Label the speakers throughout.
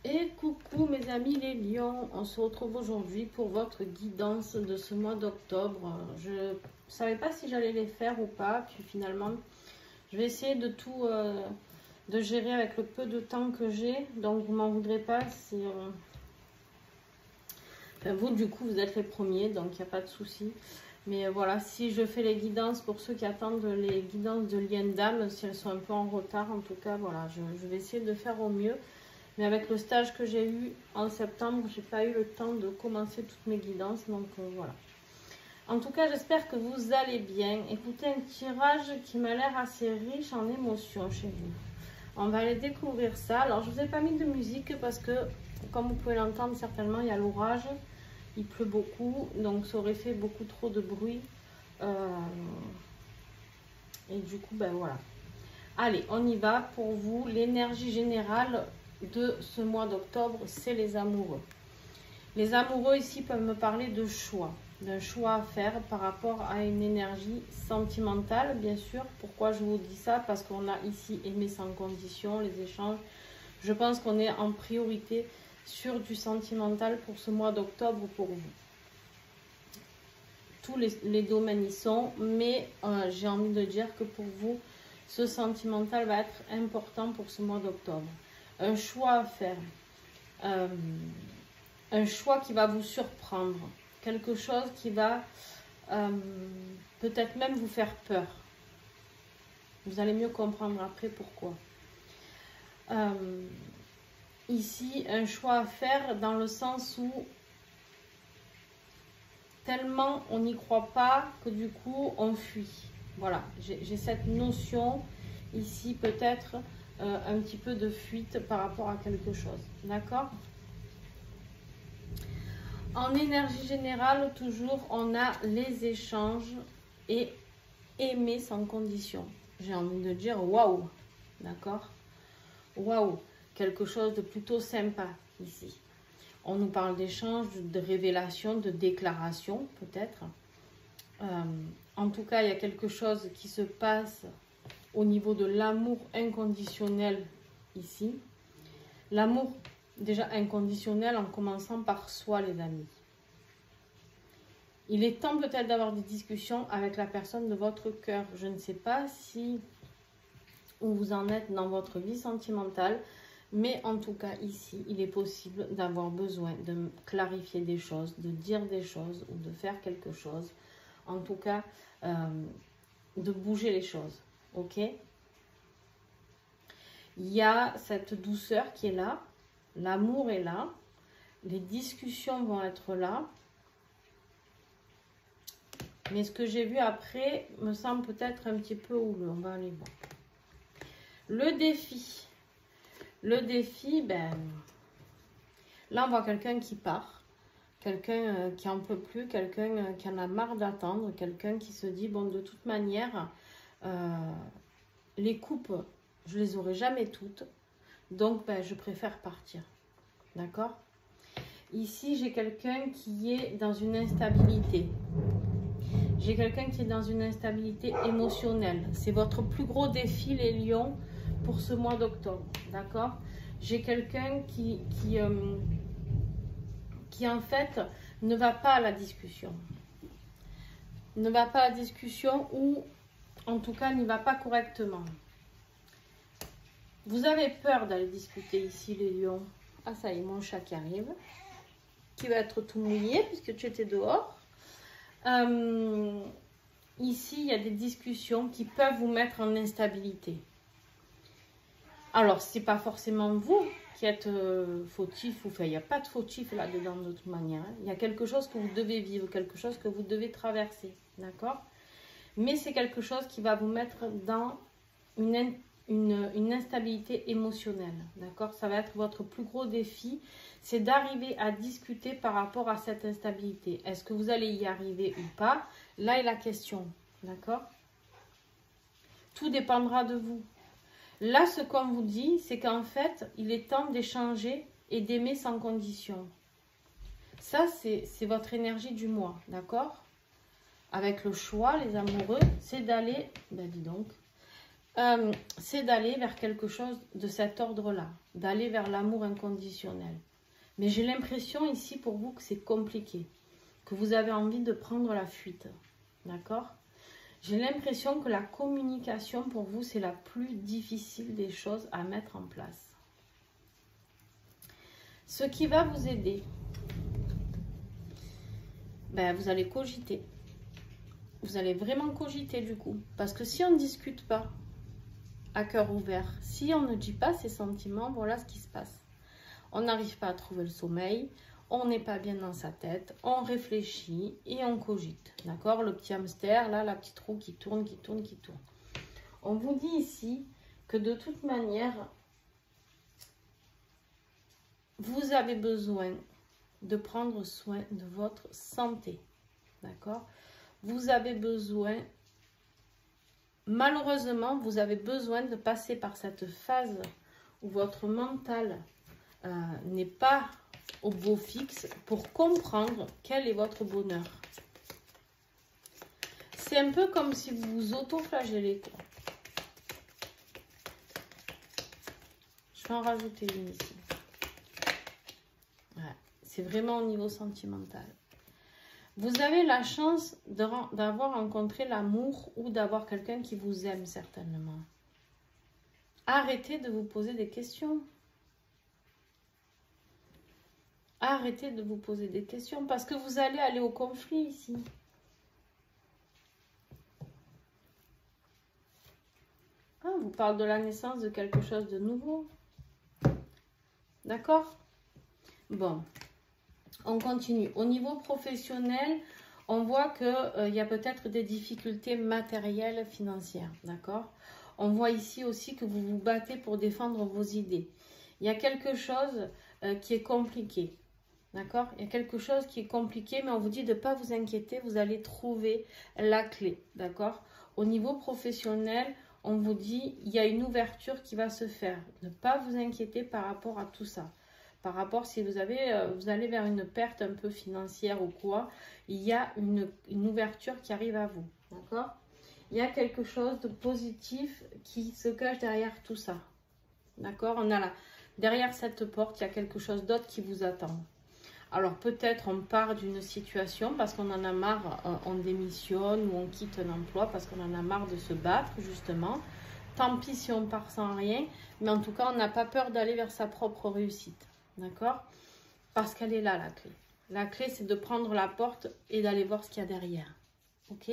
Speaker 1: Et coucou mes amis les lions, on se retrouve aujourd'hui pour votre guidance de ce mois d'octobre. Je ne savais pas si j'allais les faire ou pas, puis finalement je vais essayer de tout de gérer avec le peu de temps que j'ai. Donc vous m'en voudrez pas si enfin, vous du coup vous êtes les premiers, donc il n'y a pas de souci. Mais voilà, si je fais les guidances pour ceux qui attendent les guidances de lien d'âme, si elles sont un peu en retard, en tout cas voilà, je vais essayer de faire au mieux. Mais avec le stage que j'ai eu en septembre, j'ai pas eu le temps de commencer toutes mes guidances. Donc voilà. En tout cas, j'espère que vous allez bien. Écoutez un tirage qui m'a l'air assez riche en émotions chez vous. On va aller découvrir ça. Alors, je vous ai pas mis de musique parce que, comme vous pouvez l'entendre certainement, il y a l'orage. Il pleut beaucoup, donc ça aurait fait beaucoup trop de bruit. Et du coup, ben voilà. Allez, on y va pour vous. L'énergie générale de ce mois d'octobre, c'est les amoureux. Les amoureux ici peuvent me parler de choix, d'un choix à faire par rapport à une énergie sentimentale, bien sûr. Pourquoi je vous dis ça? Parce qu'on a ici aimé sans condition, les échanges. Je pense qu'on est en priorité sur du sentimental pour ce mois d'octobre pour vous. Tous les domaines y sont, mais j'ai envie de dire que pour vous, ce sentimental va être important pour ce mois d'octobre. Un choix à faire, un choix qui va vous surprendre, quelque chose qui va peut-être même vous faire peur. Vous allez mieux comprendre après pourquoi. Ici, un choix à faire dans le sens où tellement on n'y croit pas que du coup on fuit. Voilà, j'ai cette notion ici peut-être un petit peu de fuite par rapport à quelque chose. D'accord? En énergie générale, toujours, on a les échanges et aimer sans condition. J'ai envie de dire waouh. D'accord? Waouh. Quelque chose de plutôt sympa ici. On nous parle d'échanges, de révélations, de déclarations peut-être. En tout cas, il y a quelque chose qui se passe au niveau de l'amour inconditionnel ici. L'amour déjà inconditionnel en commençant par soi, les amis. Il est temps peut-être d'avoir des discussions avec la personne de votre cœur. Je ne sais pas si où vous en êtes dans votre vie sentimentale, mais en tout cas ici, il est possible d'avoir besoin de clarifier des choses, de dire des choses ou de faire quelque chose. En tout cas, de bouger les choses. Ok? Il y a cette douceur qui est là. L'amour est là. Les discussions vont être là. Mais ce que j'ai vu après me semble peut-être un petit peu houleux. On va aller voir. Le défi. Le défi, ben, là on voit quelqu'un qui part. Quelqu'un qui en peut plus. Quelqu'un qui en a marre d'attendre. Quelqu'un qui se dit, bon, de toute manière, les coupes, je les aurai jamais toutes. Donc, ben, je préfère partir. D'accord? Ici, j'ai quelqu'un qui est dans une instabilité. J'ai quelqu'un qui est dans une instabilité émotionnelle. C'est votre plus gros défi, les lions, pour ce mois d'octobre. D'accord? J'ai quelqu'un qui en fait, ne va pas à la discussion. Ne va pas à la discussion ou, en tout cas, n'y va pas correctement. Vous avez peur d'aller discuter ici, les lions. Ah, ça y est, mon chat qui arrive. Qui va être tout mouillé puisque tu étais dehors. Ici, il y a des discussions qui peuvent vous mettre en instabilité. Alors, ce n'est pas forcément vous qui êtes fautif. Enfin, il n'y a pas de fautif là-dedans de toute manière. Hein. Il y a quelque chose que vous devez vivre, quelque chose que vous devez traverser. D'accord? Mais c'est quelque chose qui va vous mettre dans une instabilité émotionnelle. D'accord? Ça va être votre plus gros défi. C'est d'arriver à discuter par rapport à cette instabilité. Est-ce que vous allez y arriver ou pas? Là est la question. D'accord? Tout dépendra de vous. Là, ce qu'on vous dit, c'est qu'en fait, il est temps d'échanger et d'aimer sans condition. Ça, c'est votre énergie du mois. D'accord? Avec le choix, les amoureux, c'est d'aller, ben dis donc, c'est d'aller vers quelque chose de cet ordre-là, d'aller vers l'amour inconditionnel. Mais j'ai l'impression ici pour vous que c'est compliqué, que vous avez envie de prendre la fuite, d'accord? J'ai l'impression que la communication pour vous, c'est la plus difficile des choses à mettre en place. Ce qui va vous aider, ben, vous allez cogiter. Vous allez vraiment cogiter du coup. Parce que si on ne discute pas à cœur ouvert, si on ne dit pas ses sentiments, voilà ce qui se passe. On n'arrive pas à trouver le sommeil, on n'est pas bien dans sa tête, on réfléchit et on cogite. D'accord? Le petit hamster, là, la petite roue qui tourne, qui tourne, qui tourne. On vous dit ici que de toute manière, vous avez besoin de prendre soin de votre santé. D'accord? Vous avez besoin, malheureusement, vous avez besoin de passer par cette phase où votre mental n'est pas au beau fixe pour comprendre quel est votre bonheur. C'est un peu comme si vous vous auto-flagellez, quoi. Je vais en rajouter une ici. Ouais, c'est vraiment au niveau sentimental. Vous avez la chance d'avoir rencontré l'amour ou d'avoir quelqu'un qui vous aime certainement. Arrêtez de vous poser des questions. Arrêtez de vous poser des questions parce que vous allez aller au conflit ici. Ah, vous parle de la naissance de quelque chose de nouveau. D'accord? Bon, on continue. Au niveau professionnel, on voit qu'il y a peut-être des difficultés matérielles, financières. D'accord? On voit ici aussi que vous vous battez pour défendre vos idées. Il y a quelque chose qui est compliqué. D'accord? Il y a quelque chose qui est compliqué, mais on vous dit de ne pas vous inquiéter, vous allez trouver la clé. D'accord? Au niveau professionnel, on vous dit il y a une ouverture qui va se faire. Ne pas vous inquiéter par rapport à tout ça. Par rapport, si vous allez vers une perte un peu financière ou quoi, il y a une ouverture qui arrive à vous. D'accord? Il y a quelque chose de positif qui se cache derrière tout ça. D'accord? On a là, derrière cette porte, il y a quelque chose d'autre qui vous attend. Alors peut-être on part d'une situation parce qu'on en a marre, on démissionne ou on quitte un emploi parce qu'on en a marre de se battre justement. Tant pis si on part sans rien, mais en tout cas on n'a pas peur d'aller vers sa propre réussite. D'accord? Parce qu'elle est là la clé. La clé c'est de prendre la porte et d'aller voir ce qu'il y a derrière. Ok?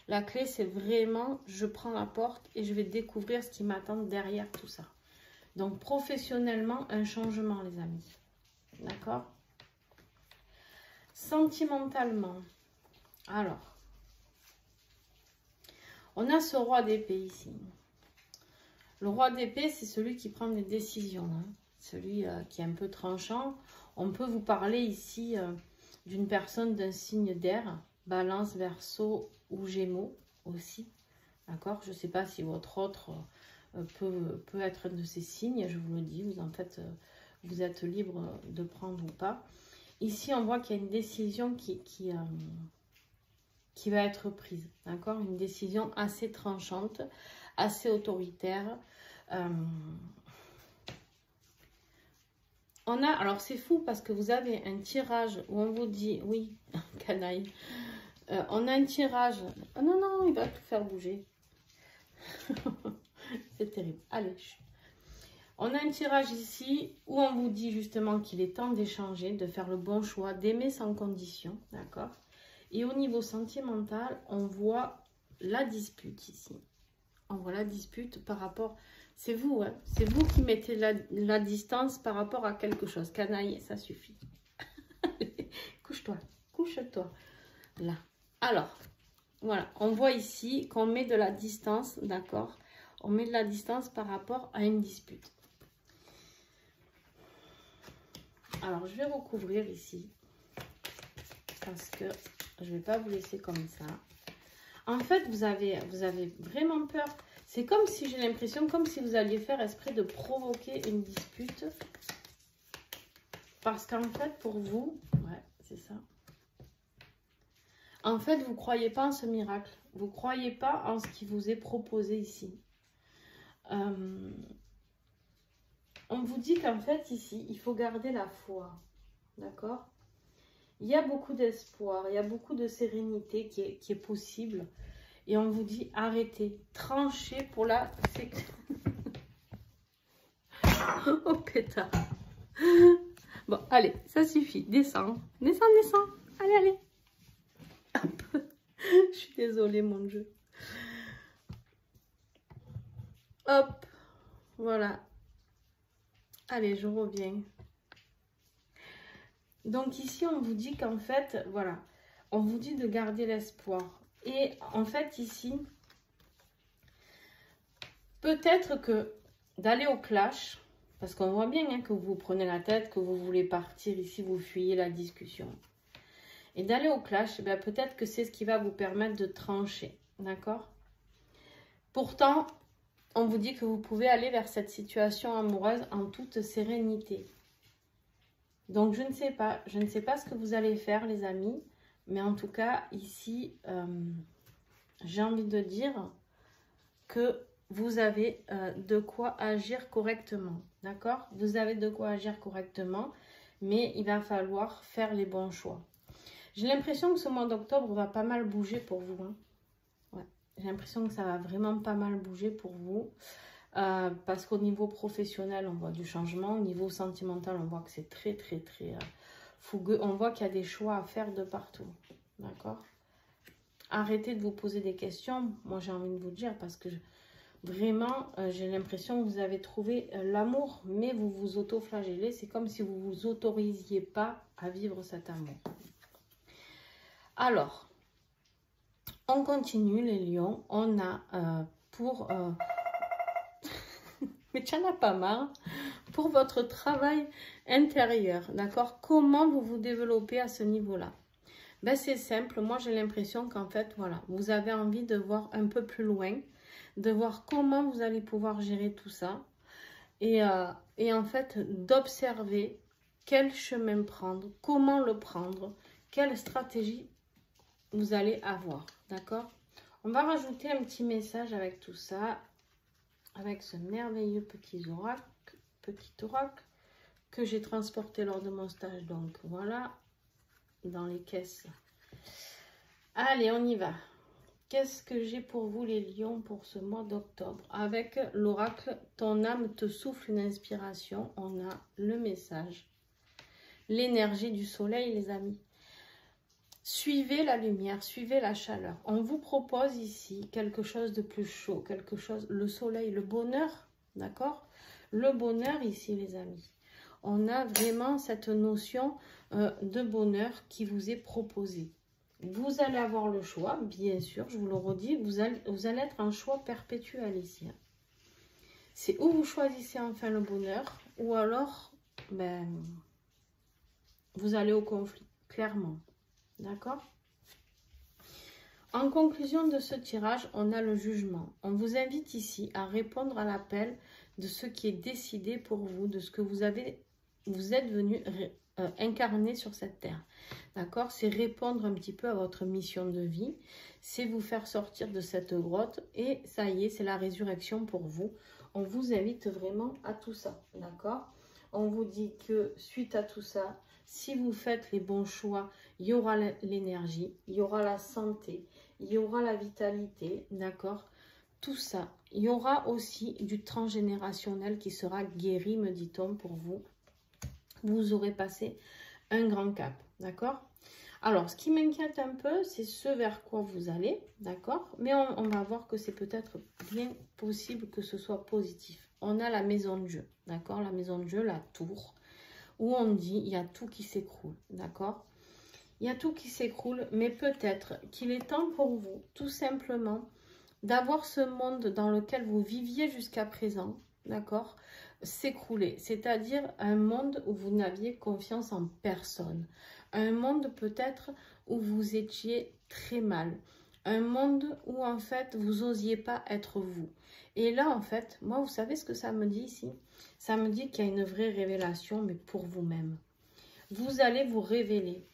Speaker 1: La clé c'est vraiment je prends la porte et je vais découvrir ce qui m'attend derrière tout ça. Donc professionnellement un changement les amis. D'accord? Sentimentalement, alors, on a ce roi d'épée ici. Le roi d'épée, c'est celui qui prend des décisions, hein. Celui qui est un peu tranchant. On peut vous parler ici d'une personne d'un signe d'air, Balance, Verseau ou Gémeaux aussi. D'accord? Je ne sais pas si votre autre peut être un de ces signes, je vous le dis. Vous êtes libre de prendre ou pas. Ici, on voit qu'il y a une décision qui va être prise, d'accord? Une décision assez tranchante, assez autoritaire. Alors c'est fou parce que vous avez un tirage où on vous dit, oui, canaille, on a un tirage, oh non, non, il va tout faire bouger. C'est terrible, allez, chut. On a un tirage ici où on vous dit justement qu'il est temps d'échanger, de faire le bon choix, d'aimer sans condition, d'accord? Et au niveau sentimental, on voit la dispute ici. On voit la dispute par rapport... C'est vous, hein? C'est vous qui mettez la distance par rapport à quelque chose. Canaille, ça suffit. Couche-toi, couche-toi. Là. Alors, voilà, on voit ici qu'on met de la distance, d'accord? On met de la distance par rapport à une dispute. Alors, je vais recouvrir ici parce que je ne vais pas vous laisser comme ça. En fait, vous avez vraiment peur. C'est comme si, j'ai l'impression, comme si vous alliez faire exprès de provoquer une dispute. Parce qu'en fait, pour vous, ouais, c'est ça. En fait, vous ne croyez pas en ce miracle. Vous ne croyez pas en ce qui vous est proposé ici. on vous dit qu'en fait, ici, il faut garder la foi. D'accord? Il y a beaucoup d'espoir, il y a beaucoup de sérénité qui est possible. Et on vous dit, arrêtez, tranchez pour la sécurité. Oh pétard. Bon, allez, ça suffit. Descends, descends, descends. Allez, allez. Hop. Je suis désolée, mon Dieu. Hop. Voilà. Allez, je reviens. Donc ici, on vous dit qu'en fait, voilà, on vous dit de garder l'espoir. Et en fait, ici, peut-être que d'aller au clash, parce qu'on voit bien hein, que vous prenez la tête, que vous voulez partir ici, vous fuyez la discussion. Et d'aller au clash, ben, peut-être que c'est ce qui va vous permettre de trancher, d'accord? Pourtant, on vous dit que vous pouvez aller vers cette situation amoureuse en toute sérénité. Donc, je ne sais pas ce que vous allez faire, les amis. Mais en tout cas, ici, j'ai envie de dire que vous avez de quoi agir correctement. D'accord? Vous avez de quoi agir correctement, mais il va falloir faire les bons choix. J'ai l'impression que ce mois d'octobre va pas mal bouger pour vous. Hein. Ouais. J'ai l'impression que ça va vraiment pas mal bouger pour vous. Parce qu'au niveau professionnel, on voit du changement. Au niveau sentimental, on voit que c'est très fougueux. On voit qu'il y a des choix à faire de partout. D'accord? Arrêtez de vous poser des questions. Moi, j'ai envie de vous dire parce que vraiment, j'ai l'impression que vous avez trouvé l'amour, mais vous vous auto-flagellez. C'est comme si vous ne vous autorisiez pas à vivre cet amour. Alors, on continue les lions. On a pour... mais tu n'en as pas marre. Pour votre travail intérieur, d'accord? Comment vous vous développez à ce niveau-là? Ben, c'est simple. Moi, j'ai l'impression qu'en fait, voilà, vous avez envie de voir un peu plus loin, de voir comment vous allez pouvoir gérer tout ça. Et en fait, d'observer quel chemin prendre, comment le prendre, quelle stratégie vous allez avoir, d'accord? On va rajouter un petit message avec tout ça, avec ce merveilleux petit oracle que j'ai transporté lors de mon stage. Donc, voilà, dans les caisses. Allez, on y va. Qu'est-ce que j'ai pour vous, les lions, pour ce mois d'octobre? Avec l'oracle, ton âme te souffle une inspiration. On a le message. L'énergie du soleil, les amis. Suivez la lumière, suivez la chaleur. On vous propose ici quelque chose de plus chaud, quelque chose, le soleil, le bonheur, d'accord? Le bonheur ici, les amis. On a vraiment cette notion de bonheur qui vous est proposée. Vous allez avoir le choix, bien sûr, je vous le redis, vous allez être un choix perpétuel ici. C'est où vous choisissez enfin le bonheur, ou alors, ben, vous allez au conflit, clairement. D'accord? En conclusion de ce tirage, on a le jugement. On vous invite ici à répondre à l'appel de ce qui est décidé pour vous, de ce que vous êtes venu incarner sur cette terre. D'accord? C'est répondre un petit peu à votre mission de vie. C'est vous faire sortir de cette grotte. Et ça y est, c'est la résurrection pour vous. On vous invite vraiment à tout ça. D'accord? On vous dit que suite à tout ça, si vous faites les bons choix, il y aura l'énergie, il y aura la santé, il y aura la vitalité, d'accord? Tout ça. Il y aura aussi du transgénérationnel qui sera guéri, me dit-on, pour vous. Vous aurez passé un grand cap, d'accord? Alors, ce qui m'inquiète un peu, c'est ce vers quoi vous allez, d'accord? Mais on va voir que c'est peut-être bien possible que ce soit positif. On a la maison de jeu, d'accord? La maison de jeu, la tour, où on dit il y a tout qui s'écroule, d'accord? Il y a tout qui s'écroule, mais peut-être qu'il est temps pour vous, tout simplement, d'avoir ce monde dans lequel vous viviez jusqu'à présent, d'accord, s'écrouler. C'est-à-dire un monde où vous n'aviez confiance en personne. Un monde peut-être où vous étiez très mal. Un monde où en fait vous n'osiez pas être vous. Et là en fait, moi vous savez ce que ça me dit ici? Ça me dit qu'il y a une vraie révélation, mais pour vous-même. Vous allez vous révéler.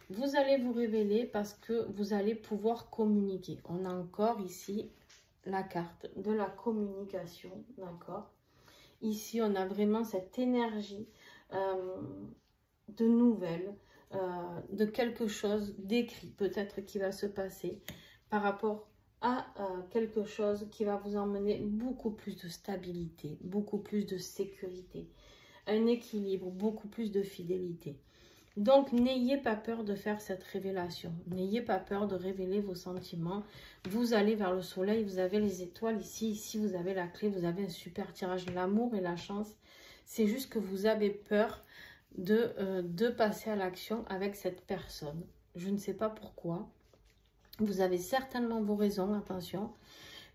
Speaker 1: Vous allez vous révéler parce que vous allez pouvoir communiquer. On a encore ici la carte de la communication, d'accord? Ici, on a vraiment cette énergie de nouvelles, de quelque chose d'écrit, peut-être qui va se passer par rapport à quelque chose qui va vous emmener beaucoup plus de stabilité, beaucoup plus de sécurité, un équilibre, beaucoup plus de fidélité. Donc, n'ayez pas peur de faire cette révélation. N'ayez pas peur de révéler vos sentiments. Vous allez vers le soleil, vous avez les étoiles ici. Ici, vous avez la clé, vous avez un super tirage. L'amour et la chance. C'est juste que vous avez peur de passer à l'action avec cette personne. Je ne sais pas pourquoi. Vous avez certainement vos raisons, attention.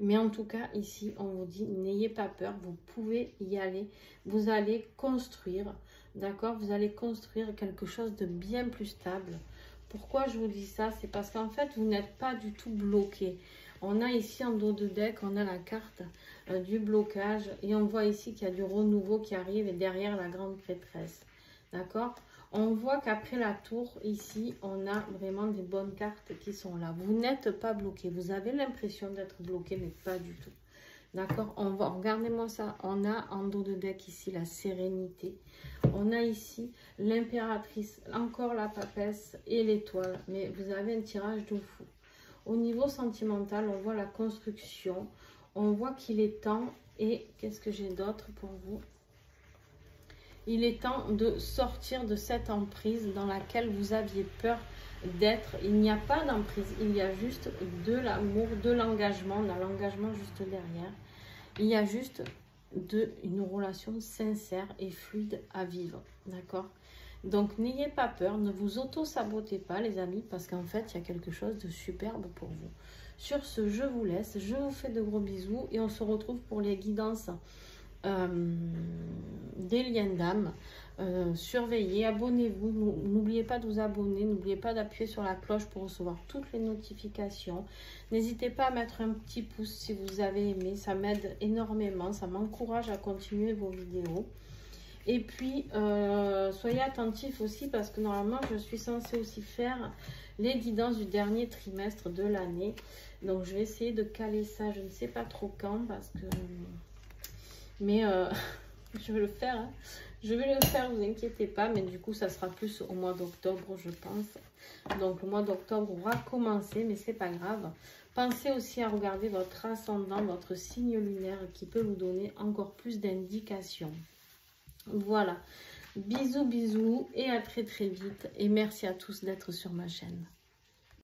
Speaker 1: Mais en tout cas, ici, on vous dit, n'ayez pas peur, vous pouvez y aller. Vous allez construire, d'accord? Vous allez construire quelque chose de bien plus stable. Pourquoi je vous dis ça? C'est parce qu'en fait, vous n'êtes pas du tout bloqué. On a ici en dos de deck, on a la carte du blocage. Et on voit ici qu'il y a du renouveau qui arrive et derrière la grande prêtresse. D'accord? On voit qu'après la tour, ici, on a vraiment des bonnes cartes qui sont là. Vous n'êtes pas bloqué. Vous avez l'impression d'être bloqué, mais pas du tout. D'accord? On va, regardez-moi ça. On a en dos de deck ici la sérénité. On a ici l'impératrice, encore la papesse et l'étoile. Mais vous avez un tirage de fou. Au niveau sentimental, on voit la construction. On voit qu'il est temps. Et qu'est-ce que j'ai d'autre pour vous? Il est temps de sortir de cette emprise dans laquelle vous aviez peur d'être. Il n'y a pas d'emprise, il y a juste de l'amour, de l'engagement. On a l'engagement juste derrière. Il y a juste une relation sincère et fluide à vivre. D'accord? Donc, n'ayez pas peur, ne vous auto-sabotez pas, les amis, parce qu'en fait, il y a quelque chose de superbe pour vous. Sur ce, je vous laisse. Je vous fais de gros bisous et on se retrouve pour les guidances des liens d'âme. Surveillez, abonnez-vous, n'oubliez pas de vous abonner, n'oubliez pas d'appuyer sur la cloche pour recevoir toutes les notifications. N'hésitez pas à mettre un petit pouce si vous avez aimé, ça m'aide énormément, ça m'encourage à continuer vos vidéos. Et puis soyez attentifs aussi parce que normalement je suis censée aussi faire les guidances du dernier trimestre de l'année. Donc je vais essayer de caler ça, je ne sais pas trop quand parce que... Mais je vais le faire, hein. Je vais le faire, vous inquiétez pas, mais du coup ça sera plus au mois d'octobre je pense. Donc le mois d'octobre aura commencé, mais c'est pas grave. Pensez aussi à regarder votre ascendant, votre signe lunaire qui peut vous donner encore plus d'indications. Voilà, bisous bisous et à très très vite et merci à tous d'être sur ma chaîne.